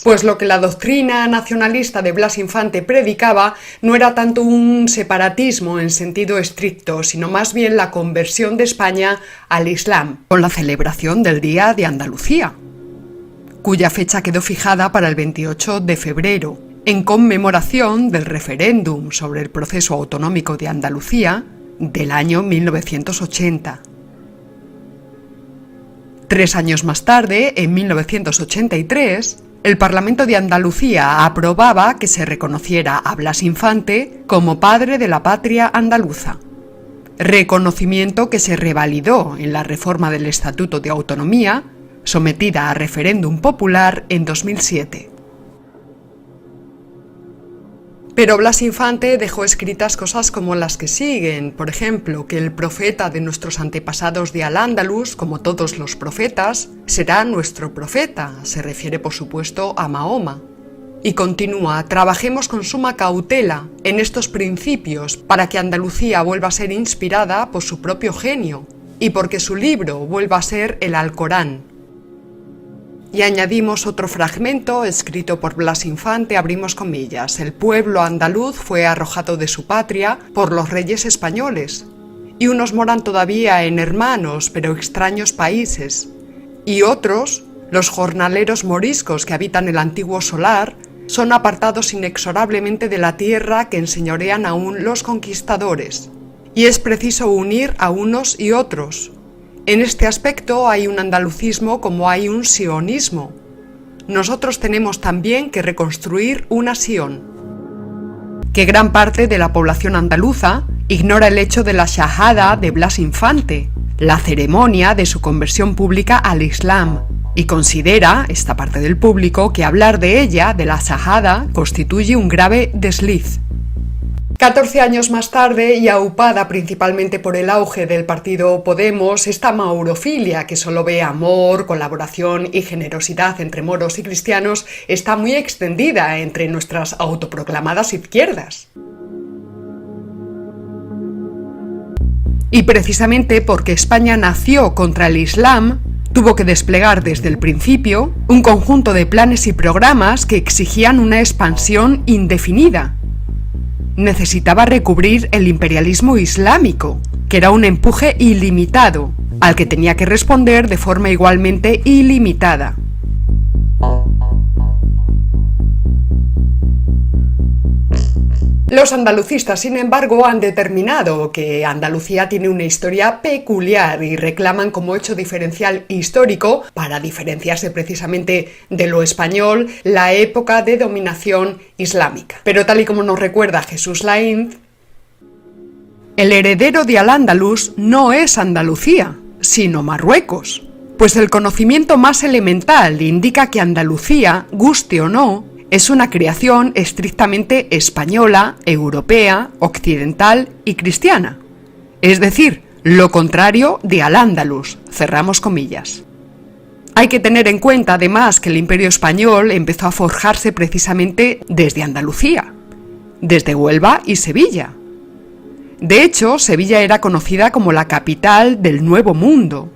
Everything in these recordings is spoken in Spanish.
pues lo que la doctrina nacionalista de Blas Infante predicaba no era tanto un separatismo en sentido estricto, sino más bien la conversión de España al Islam, con la celebración del Día de Andalucía, cuya fecha quedó fijada para el 28 de febrero, en conmemoración del referéndum sobre el proceso autonómico de Andalucía del año 1980. 3 años más tarde, en 1983, el Parlamento de Andalucía aprobaba que se reconociera a Blas Infante como padre de la patria andaluza, reconocimiento que se revalidó en la reforma del Estatuto de Autonomía, sometida a referéndum popular en 2007. Pero Blas Infante dejó escritas cosas como las que siguen, por ejemplo, que el profeta de nuestros antepasados de Al-Ándalus, como todos los profetas, será nuestro profeta, se refiere por supuesto a Mahoma. Y continúa: trabajemos con suma cautela en estos principios para que Andalucía vuelva a ser inspirada por su propio genio y porque su libro vuelva a ser el Alcorán. Y añadimos otro fragmento escrito por Blas Infante, abrimos comillas: el pueblo andaluz fue arrojado de su patria por los reyes españoles, y unos moran todavía en hermanos pero extraños países, y otros, los jornaleros moriscos que habitan el antiguo solar, son apartados inexorablemente de la tierra que enseñorean aún los conquistadores, y es preciso unir a unos y otros. En este aspecto hay un andalucismo como hay un sionismo. Nosotros tenemos también que reconstruir una Sion. Que gran parte de la población andaluza ignora el hecho de la shahada de Blas Infante, la ceremonia de su conversión pública al Islam, y considera, esta parte del público, que hablar de ella, de la shahada, constituye un grave desliz. 14 años más tarde, y aupada principalmente por el auge del partido Podemos, esta maurofilia, que solo ve amor, colaboración y generosidad entre moros y cristianos, está muy extendida entre nuestras autoproclamadas izquierdas. Y precisamente porque España nació contra el Islam, tuvo que desplegar desde el principio un conjunto de planes y programas que exigían una expansión indefinida. Necesitaba recubrir el imperialismo islámico, que era un empuje ilimitado, al que tenía que responder de forma igualmente ilimitada. Los andalucistas, sin embargo, han determinado que Andalucía tiene una historia peculiar y reclaman como hecho diferencial histórico, para diferenciarse precisamente de lo español, la época de dominación islámica. Pero tal y como nos recuerda Jesús Lainz, el heredero de Al-Ándalus no es Andalucía, sino Marruecos, pues el conocimiento más elemental indica que Andalucía, guste o no, es una creación estrictamente española, europea, occidental y cristiana. Es decir, lo contrario de Al-Ándalus, cerramos comillas. Hay que tener en cuenta además que el Imperio español empezó a forjarse precisamente desde Andalucía, desde Huelva y Sevilla. De hecho, Sevilla era conocida como la capital del Nuevo Mundo.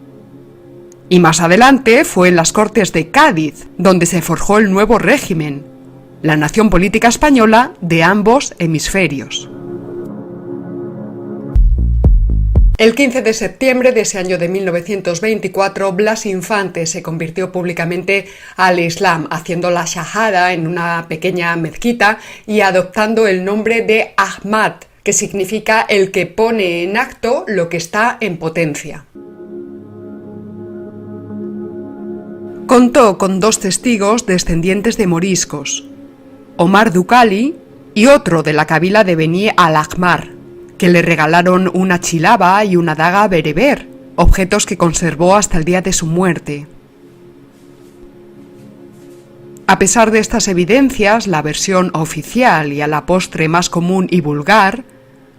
Y más adelante fue en las Cortes de Cádiz donde se forjó el nuevo régimen, la nación política española de ambos hemisferios. El 15 de septiembre de ese año de 1924, Blas Infante se convirtió públicamente al Islam, haciendo la shahada en una pequeña mezquita y adoptando el nombre de Ahmad, que significa el que pone en acto lo que está en potencia. Contó con 2 testigos descendientes de moriscos, Omar Ducali y otro de la kabila de Beni al-Ahmar, que le regalaron una chilaba y una daga bereber, objetos que conservó hasta el día de su muerte. A pesar de estas evidencias, la versión oficial y a la postre más común y vulgar,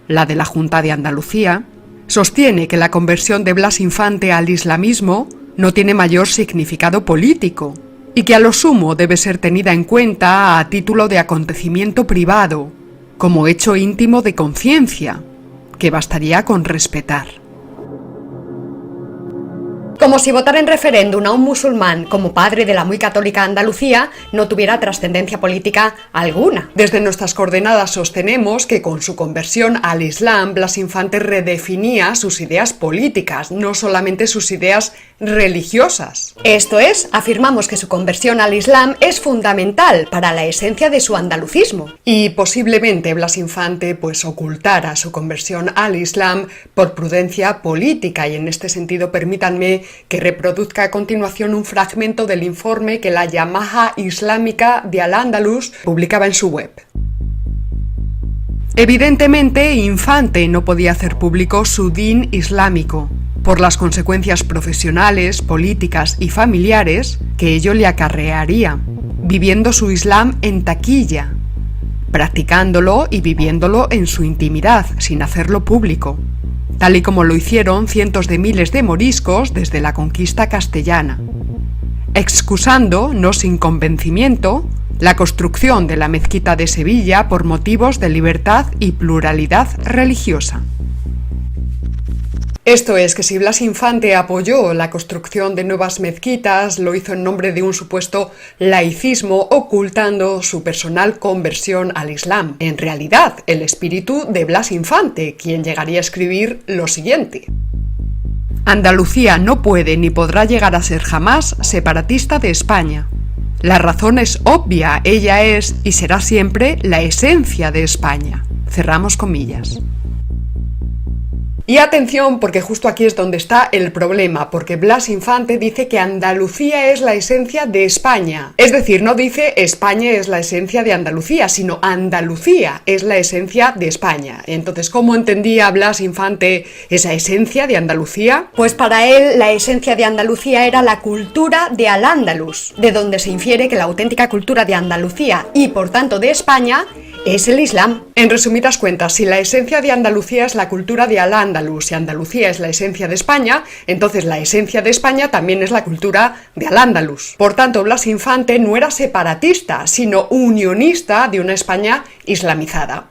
la de la Junta de Andalucía, sostiene que la conversión de Blas Infante al islamismo no tiene mayor significado político, y que a lo sumo debe ser tenida en cuenta a título de acontecimiento privado, como hecho íntimo de conciencia, que bastaría con respetar. Como si votar en referéndum a un musulmán como padre de la muy católica Andalucía no tuviera trascendencia política alguna. Desde nuestras coordenadas sostenemos que con su conversión al Islam, Blas Infante redefinía sus ideas políticas, no solamente sus ideas religiosas. Esto es, afirmamos que su conversión al Islam es fundamental para la esencia de su andalucismo. Y posiblemente Blas Infante ocultara su conversión al Islam por prudencia política, y en este sentido permítanme que reproduzca a continuación un fragmento del informe que la Yamaha Islámica de Al-Ándalus publicaba en su web. Evidentemente, Infante no podía hacer público su din islámico, por las consecuencias profesionales, políticas y familiares que ello le acarrearía, viviendo su Islam en taquilla, practicándolo y viviéndolo en su intimidad, sin hacerlo público, tal y como lo hicieron cientos de miles de moriscos desde la conquista castellana, excusando, no sin convencimiento, la construcción de la mezquita de Sevilla por motivos de libertad y pluralidad religiosa. Esto es, que si Blas Infante apoyó la construcción de nuevas mezquitas, lo hizo en nombre de un supuesto laicismo, ocultando su personal conversión al Islam. En realidad, el espíritu de Blas Infante, quien llegaría a escribir lo siguiente: Andalucía no puede ni podrá llegar a ser jamás separatista de España. La razón es obvia, ella es y será siempre la esencia de España. Cerramos comillas. Y atención, porque justo aquí es donde está el problema, porque Blas Infante dice que Andalucía es la esencia de España. Es decir, no dice España es la esencia de Andalucía, sino Andalucía es la esencia de España. Entonces, ¿cómo entendía Blas Infante esa esencia de Andalucía? Pues para él, la esencia de Andalucía era la cultura de Al-Ándalus, de donde se infiere que la auténtica cultura de Andalucía y, por tanto, de España, es el Islam. En resumidas cuentas, si la esencia de Andalucía es la cultura de Al-Ándalus y Andalucía es la esencia de España, entonces la esencia de España también es la cultura de Al-Ándalus. Por tanto, Blas Infante no era separatista, sino unionista de una España islamizada.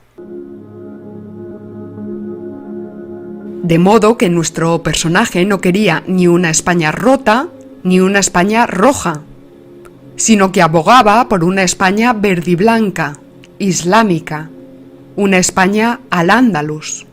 De modo que nuestro personaje no quería ni una España rota, ni una España roja, sino que abogaba por una España verdiblanca, islámica, una España al-Ándalus.